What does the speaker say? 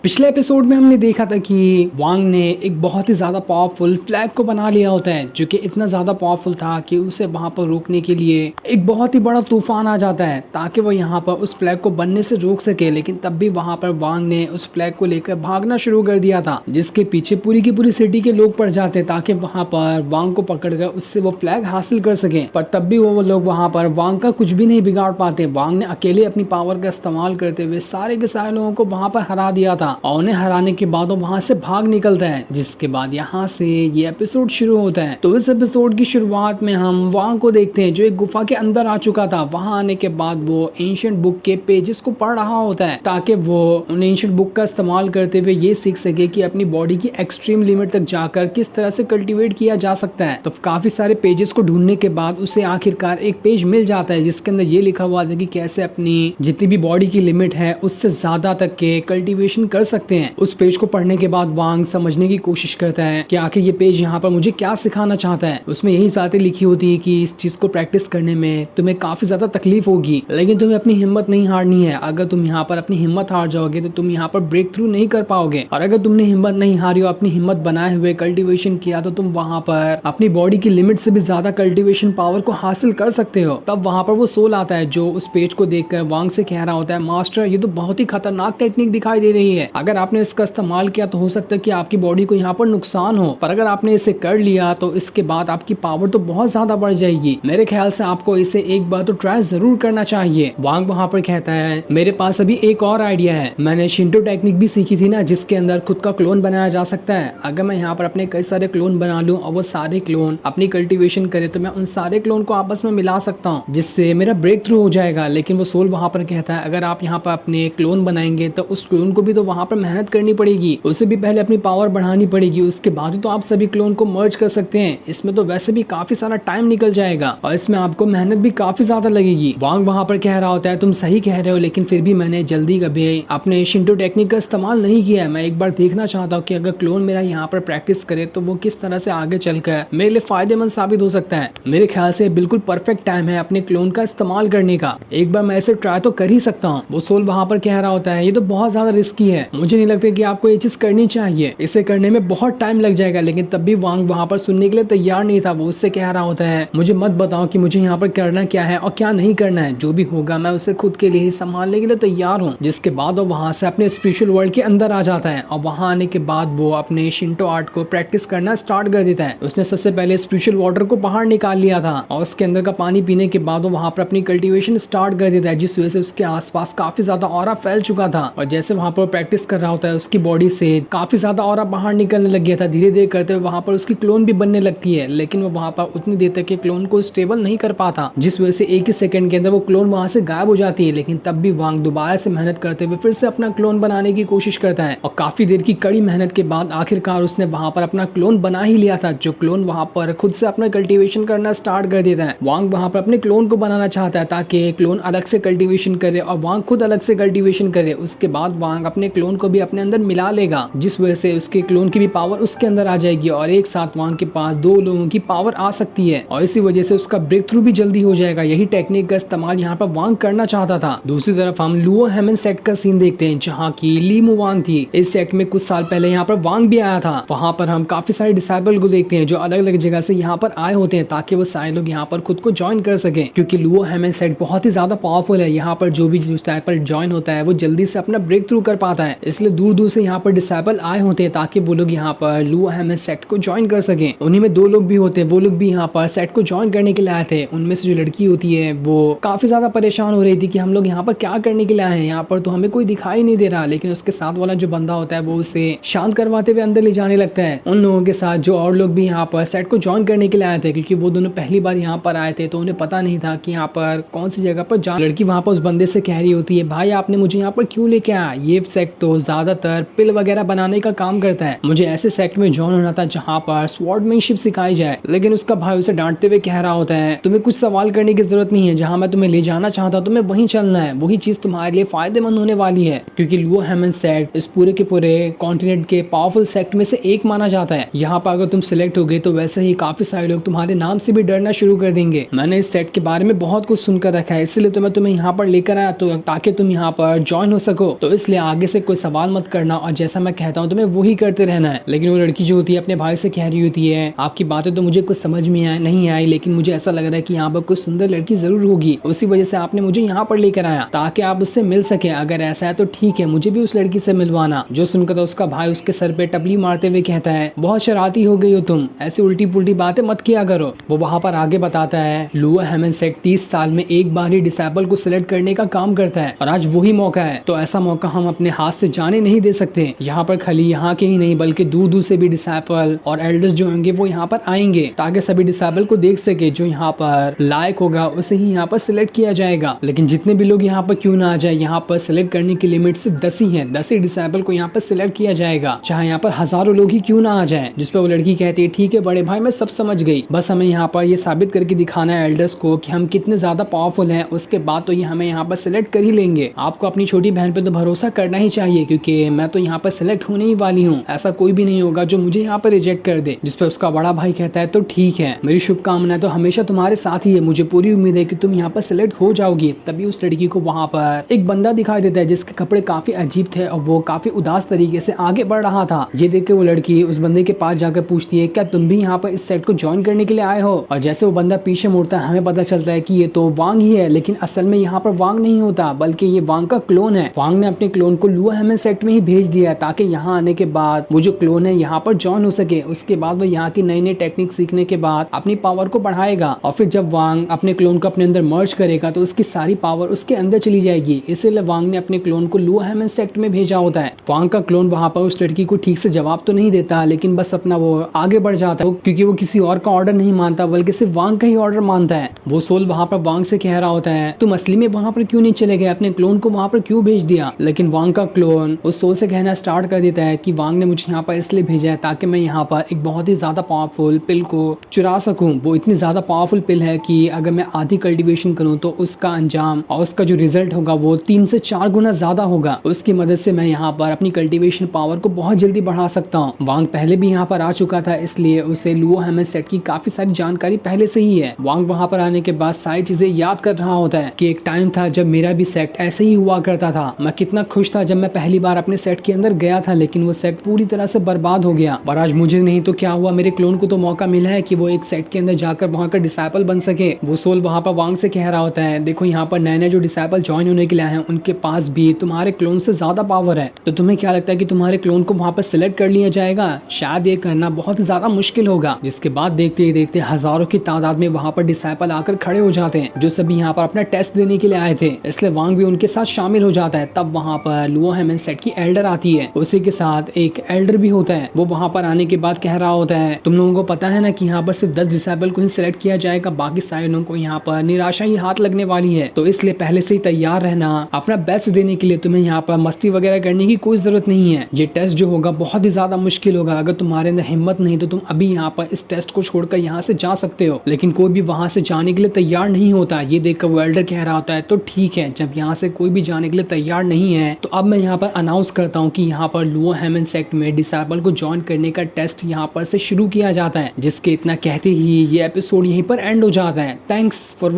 पिछले एपिसोड में हमने देखा था कि वांग ने एक बहुत ही ज़्यादा पावरफुल फ्लैग को बना लिया होता है, जो कि इतना ज़्यादा पावरफुल था कि उसे वहां पर रोकने के लिए एक बहुत ही बड़ा तूफान आ जाता है ताकि वो यहाँ पर उस फ्लैग को बनने से रोक सके। लेकिन तब भी वहां पर वांग ने उस फ्लैग को लेकर भागना शुरू कर दिया था, जिसके पीछे पूरी की पूरी सिटी के लोग पड़ जाते ताकि वहां पर वांग को पकड़कर उससे वो फ्लैग हासिल कर सके। पर तब भी वो लोग वहां पर वांग का कुछ भी नहीं बिगाड़ पाते। वांग ने अकेले अपनी पावर का इस्तेमाल करते हुए सारे के सारे लोगों को वहां पर हरा दिया था और उन्हें हराने के बाद वो वहां से भाग निकलता है, जिसके बाद यहाँ से ये एपिसोड शुरू होता है। तो इस एपिसोड की शुरुआत में हम वांग को देखते हैं जो एक गुफा के अंदर आ चुका था। वहां आने के बाद वो एंशिएंट बुक के पेजेस को पढ़ रहा होता है ताकि वो उन एंशिएंट बुक का इस्तेमाल करते हुए ये सीख सके कि अपनी बॉडी की एक्सट्रीम लिमिट तक जाकर किस तरह से कल्टीवेट किया जा सकता है। तो काफी सारे पेजेस को ढूंढने के बाद उसे आखिरकार एक पेज मिल जाता है जिसके अंदर ये लिखा हुआ था कि कैसे अपनी जितनी भी बॉडी की लिमिट है उससे ज्यादा तक के कल्टीवेशन कर सकते हैं। उस पेज को पढ़ने के बाद वांग समझने की कोशिश करता है कि आखिर ये पेज यहाँ पर मुझे क्या सिखाना चाहता है। उसमें यही बातें लिखी होती है कि इस चीज को प्रैक्टिस करने में तुम्हें काफी ज्यादा तकलीफ होगी, लेकिन तुम्हें अपनी हिम्मत नहीं हारनी है। अगर तुम यहाँ पर अपनी हिम्मत हार जाओगे तो तुम यहाँ पर ब्रेक थ्रू नहीं कर पाओगे, और अगर तुमने हिम्मत नहीं हारी और अपनी हिम्मत बनाए हुए कल्टीवेशन किया तो तुम वहां पर अपनी बॉडी की लिमिट से भी ज्यादा कल्टीवेशन पावर को हासिल कर सकते हो। तब वहां पर वो सोल आता है जो उस पेज को देखकर वांग से कह रहा होता है, मास्टर ये तो बहुत ही खतरनाक टेक्निक दिखाई दे रही है। अगर आपने इसका इस्तेमाल किया तो हो सकता है कि आपकी बॉडी को यहाँ पर नुकसान हो, पर अगर आपने इसे कर लिया तो इसके बाद आपकी पावर तो बहुत ज्यादा बढ़ जाएगी। मेरे ख्याल से आपको इसे एक बार तो ट्राई जरूर करना चाहिए। वांग वहाँ पर कहता है, मेरे पास अभी एक और आइडिया है। मैंने शिंटो टेक्निक भी सीखी थी ना, जिसके अंदर खुद का क्लोन बनाया जा सकता है। अगर मैं यहाँ पर अपने कई सारे क्लोन बना लूं और वो सारे क्लोन अपनी कल्टीवेशन करे तो मैं उन सारे क्लोन को आपस में मिला सकता हूँ, जिससे मेरा ब्रेक थ्रू हो जाएगा। लेकिन वो सोल वहाँ पर कहता है, अगर आप यहाँ पर अपने क्लोन बनाएंगे तो उस क्लोन को भी तो वहाँ पर मेहनत करनी पड़ेगी, उसे भी पहले अपनी पावर बढ़ानी पड़ेगी, उसके बाद तो आप सभी क्लोन को मर्ज कर सकते हैं। इसमें तो वैसे भी काफी सारा टाइम निकल जाएगा और इसमें आपको मेहनत भी काफी ज्यादा लगेगी। वांग वहां पर कह रहा होता है, तुम सही कह रहे हो, लेकिन फिर भी मैंने जल्दी कभी अपने शिंटो टेक्निक का इस्तेमाल नहीं किया है। मैं एक बार देखना चाहता हूँ कि अगर क्लोन मेरा यहाँ पर प्रैक्टिस करे तो वो किस तरह से आगे चलकर मेरे लिए फायदेमंद साबित हो सकता है। मेरे ख्याल से बिल्कुल परफेक्ट टाइम है अपने क्लोन का इस्तेमाल करने का। एक बार मैं इसे ट्राई तो कर ही सकता हूँ। वो सोल वहां पर कह रहा होता है, ये तो बहुत ज्यादा रिस्की है, मुझे नहीं लगता कि आपको ये चीज करनी चाहिए, इसे करने में बहुत टाइम लग जाएगा। लेकिन तब भी वांग वहां पर सुनने के लिए तैयार नहीं था। वो उससे कह रहा होता है, मुझे मत बताओ कि मुझे यहाँ पर करना क्या है और क्या नहीं करना है, जो भी होगा मैं उसे खुद के लिए ही संभालने के लिए तैयार हूँ। जिसके बाद वो वहां से अपने स्पिरिचुअल वर्ल्ड के अंदर आ जाता है और वहां आने के बाद वो अपने शिंटो आर्ट को प्रैक्टिस करना स्टार्ट कर देता है। उसने सबसे पहले स्पिरिचुअल वाटर को बाहर निकाल लिया था और उसके अंदर का पानी पीने के बाद वो वहां पर अपनी कल्टीवेशन स्टार्ट कर देता है, जिस वजह से उसके आसपास काफी ज्यादा ऑरा फैल चुका था। और जैसे वहां पर प्रैक्टिस कर रहा होता है उसकी बॉडी से काफी ज्यादा ऑरा बाहर निकलने लग गया था। धीरे धीरे करते हुए वहां पर उसकी क्लोन भी बनने लगती है, लेकिन वो वहां पर उतनी देर तक के क्लोन को स्टेबल नहीं कर पाता, जिस वजह से एक ही सेकंड के अंदर वो क्लोन वहां से गायब हो जाती है। लेकिन तब भी वांग दोबारा से मेहनत करते हुए फिर से अपना क्लोन बनाने की कोशिश करता है और काफी देर की कड़ी मेहनत के बाद आखिरकार उसने वहां पर अपना क्लोन बना ही लिया था, जो क्लोन वहां पर खुद से अपना कल्टीवेशन करना स्टार्ट कर देता है। वांग वहां पर अपने क्लोन को बनाना चाहता है ताकि क्लोन अलग से कल्टीवेशन करे और वांग खुद अलग से कल्टीवेशन करे। उसके बाद वांग अपने क्लोन को भी अपने अंदर मिला लेगा, जिस वजह से उसके क्लोन की भी पावर उसके अंदर आ जाएगी और एक साथ वांग के पास दो लोगों की पावर आ सकती है और इसी वजह से उसका ब्रेक थ्रू भी जल्दी हो जाएगा। यही टेक्निक का इस्तेमाल यहाँ पर वांग करना चाहता था। दूसरी तरफ हम लुओ हेमन सेट का सीन देखते हैं जहाँ की ली मुवान थी। इस सेट में कुछ साल पहले यहाँ पर वांग भी आया था। वहाँ पर हम काफी सारे डिसाइबल को देखते हैं जो अलग अलग जगह से यहाँ पर आए होते हैं ताकि वो सारे लोग यहाँ पर खुद को ज्वाइन कर सके, क्योंकि लुओ हेमन सेट बहुत ही ज्यादा पावरफुल है। यहाँ पर जो भी डिसाइबल ज्वाइन होता है वो जल्दी से अपना ब्रेक थ्रू कर पाता है, इसलिए दूर दूर से यहाँ पर डिसाइबल आए होते हैं ताकि वो लोग यहाँ पर लुओ हेमन सेट को ज्वाइन कर सके। उन्हीं में दो लोग भी होते हैं, वो लोग भी यहाँ पर सेट को ज्वाइन करने के लिए आए थे। उनमें से जो लड़की होती है वो काफी ज्यादा परेशान हो रही थी कि हम लोग यहाँ पर क्या करने के लिए आए हैं, यहाँ पर तो हमें कोई दिखाई नहीं दे रहा। लेकिन उसके साथ वाला जो बंदा होता है वो उसे शांत करवाते हुए अंदर ले जाने लगता है। उन लोगों के साथ जो और लोग भी यहाँ पर सेट को ज्वाइन करने के लिए आए थे, क्योंकि वो दोनों पहली बार यहाँ पर आए थे तो उन्हें पता नहीं था कि यहाँ पर कौन सी जगह पर जा। लड़की वहाँ पर उस बंदे से कह रही होती है, भाई आपने मुझे यहाँ पर क्यों लेके आया, ये सेट तो ज्यादातर पिल वगैरह बनाने का काम करता है, मुझे ऐसे सेट में ज्वाइन होना था जहाँ पर स्वॉर्डमैनशिप सिखाई जाए। लेकिन उसका भाई उसे डांटते हुए कह रहा होता है, तुम्हें कुछ सवाल करने की जरूरत नहीं है, जहाँ मैं तुम्हें ले जाना चाहता हूँ तुम्हें वहीं चलना है, वही चीज तुम्हारे लिए फायदेमंद होने वाली है। क्योंकि लुओ हेमन सेट इस पूरे के पूरे कॉन्टिनेंट के पावरफुल सेट में से एक माना जाता है। यहाँ पर अगर तुम सिलेक्ट हो गए तो वैसे ही काफी सारे लोग तुम्हारे नाम से भी डरना शुरू कर देंगे। मैंने इस सेट के बारे में बहुत कुछ सुनकर रखा है, इसलिए तो मैं तुम्हें यहाँ पर लेकर आया तो ताकि तुम यहाँ पर ज्वाइन हो सको। तो इसलिए आगे से कोई सवाल मत करना और जैसा मैं कहता हूँ तुम्हें वही करते रहना है। लेकिन वो लड़की जो होती है अपने भाई से कह रही होती है, आपकी बातें तो मुझे कुछ समझ में नहीं आई, लेकिन मुझे ऐसा लग रहा है कि यहाँ पर कोई सुंदर लड़की जरूर होगी, उसी वजह से आपने मुझे यहाँ पर लेकर आया ताकि आप उससे मिल सके। अगर ऐसा है तो ठीक है, मुझे भी उस लड़की से मिलवाना। जो सुनकर तो उसका भाई उसके सर पे टपली मारते हुए कहता है, बहुत शरारती हो गई हो तुम, ऐसी उल्टी पुल्टी बातें मत किया करो। वो वहाँ पर आगे बताता है, लुआ हेमेंसेक 30 साल में एक बार ही डिसेबल को सिलेक्ट करने का काम करता है और आज वही मौका है, तो ऐसा मौका हम अपने हाथ से जाने नहीं दे सकते। यहाँ पर खाली यहाँ के ही नहीं बल्कि दूर दूर से भी डिसेबल और एल्डर्स जो होंगे वो यहाँ पर आएंगे ताकि सभी डिसेबल को देख सके। जो यहाँ पर लायक होगा उसे ही यहाँ पर सिलेक्ट किया जाएगा। लेकिन जितने भी लोग यहाँ पर क्यों ना आ जाए, यहाँ पर सिलेक्ट करने की लिमिट सिर्फ 10 ही है। 10 ही डिसेबल को यहाँ पर सिलेक्ट किया जाएगा, चाहे यहाँ पर हजारों लोग ही क्यों ना आ जाए। जिसपे वो लड़की कहती है, ठीक है बड़े भाई, मैं सब समझ गई, बस हमें यहाँ पर ये साबित करके दिखाना है एल्डर्स को कि हम कितने ज्यादा पावरफुल हैं, उसके बाद तो ये हमें यहाँ पर सिलेक्ट कर ही लेंगे। आपको अपनी छोटी बहन पे तो भरोसा करना ही चाहिए, क्योंकि मैं तो यहाँ पर सिलेक्ट होने ही वाली हूँ, ऐसा कोई भी नहीं होगा जो मुझे यहाँ पर रिजेक्ट कर दे। जिसपे उसका बड़ा भाई कहता है, तो ठीक है, मेरी शुभकामनाएं तो हमेशा तुम्हारे साथ ही है, मुझे पूरी उम्मीद है कि तुम यहाँ पर सिलेक्ट हो जाओगी। तभी उस लड़की को वहाँ पर एक बंदा दिखाई देता है जिसके कपड़े काफी अजीब थे और वो काफी उदास तरीके से आगे बढ़ रहा था। ये देख के वो लड़की उस बंदे के पास जाकर पूछती है, क्या तुम भी यहाँ पर इस सेट को ज्वाइन करने के लिए आए हो? और जैसे वो बंदा पीछे मुड़ता है, हमें पता चलता है कि ये तो वांग ही है, लेकिन असल में यहाँ पर वांग नहीं होता बल्कि ये वांग का क्लोन है। वांग ने अपने क्लोन को लुआ हेमेंसेक में ही भेज दिया ताकि यहाँ आने के बाद वो जो क्लोन है यहाँ पर ज्वाइन हो सके। उसके बाद वो यहाँ की नई नई टेक्निक सीखने के बाद अपनी पावर को बढ़ाएगा और फिर जब वांग अपने क्लोन को अपने अंदर मर्ज करेगा तो उसकी सारी पावर उसके अंदर चली जाएगी। इसीलिए वांग ने अपने क्लोन को लुआ हेमेंसेक में भेजा होता है। वांग का क्लोन वहाँ पर उस लड़की को ठीक से जवाब तो नहीं देता, लेकिन बस अपना वो आगे बढ़ जाता है, क्योंकि वो किसी और का ऑर्डर नहीं मानता बल्कि सिर्फ वांग का ही ऑर्डर मानता है। वो सोल वहाँ पर वांग से कह रहा होता है, तुम असली में वहाँ पर क्यों नहीं चले गए, अपने क्लोन को वहाँ पर क्यों भेज दिया? लेकिन वांग का क्लोन उस सोल से कहना स्टार्ट कर देता है कि वांग ने मुझे यहाँ पर इसलिए भेजा है ताकि मैं यहाँ पर एक बहुत ही ज्यादा पावरफुल पिल को चुरा सकूं। वो इतनी ज्यादा पावरफुल पिल है कि अगर मैं आधी कल्टीवेशन करूं तो उसका अंजाम और उसका जो रिजल्ट होगा वो 3 से 4 गुना ज्यादा होगा। उसकी मदद से मैं यहाँ पर अपनी कल्टीवेशन पावर को बहुत जल्दी बढ़ा सकता हूँ। वांग पहले भी यहाँ पर आ चुका था, इसलिए उसे लुआ हेमेंसेक की काफी सारी जानकारी पहले से ही है। वांग वहाँ पर आने के बाद सारी चीजें याद कर रहा होता है कि एक टाइम था जब मेरा भी सेट ऐसे ही हुआ करता था। मैं कितना खुश था जब मैं पहली बार अपने सेट के अंदर गया था, लेकिन वो सेट पूरी तरह से बर्बाद हो गया। और आज मुझे नहीं तो क्या हुआ, मेरे क्लोन को तो मौका मिला है कि वो एक सेट के अंदर जाकर वहाँ का डिसाइपल बन सके। वो सोल वहाँ पर वांग से कह रहा होता है, देखो यहाँ पर नए नए जो डिसाइपल ज्वाइन होने के लिए आए हैं उनके पास भी तुम्हारे क्लोन से ज्यादा पावर है, तो तुम्हें क्या लगता है कि तुम्हारे क्लोन को वहाँ पर सिलेक्ट कर लिया जाएगा? शायद ये करना बहुत ज्यादा मुश्किल होगा। जिसके बाद देखते ही देखते हजारों की तादाद में वहाँ पर डिसाइपल आकर खड़े हो जाते हैं, जो सभी यहाँ पर अपना टेस्ट देने के लिए आए थे, इसलिए वांग भी उनके साथ शामिल हो जाता है। तब वहाँ पर लुआ हेमेंसेक की एल्डर आती है, उसी के साथ एक एल्डर भी होता है। वो वहाँ पर आने के बाद कह रहा होता है, तुम लोगों को पता है ना कि यहाँ पर सिर्फ 10 डिसेबल को ही सिलेक्ट किया जाएगा, बाकी सारे लोगों को यहाँ पर निराशा ही हाथ लगने वाली है, तो इसलिए पहले से ही तैयार रहना, अपना बेस्ट देने के लिए तुम्हें यहाँ पर मस्ती वगैरह करने की कोई जरूरत नहीं है। ये टेस्ट जो होगा बहुत ही ज्यादा मुश्किल होगा, अगर तुम्हारे अंदर हिम्मत नहीं तो तुम अभी यहाँ पर इस टेस्ट को छोड़कर यहाँ से जा सकते हो। लेकिन कोई भी वहाँ से जाने के लिए तैयार नहीं होता। ये देखकर वो एल्डर कह रहा होता है, तो ठीक है, जब यहाँ से कोई भी जाने के लिए तैयार नहीं है तो अब मैं यहाँ पर अनाउंस करता हूँ कि यहाँ पर लुआ हेमेंसेक में डिसेबल को ज्वाइन करने का टेस्ट यहाँ पर से शुरू किया जाता है। जिसके इतना कहते ही ये एपिसोड यहीं पर एंड हो जाता है। Thanks for watching.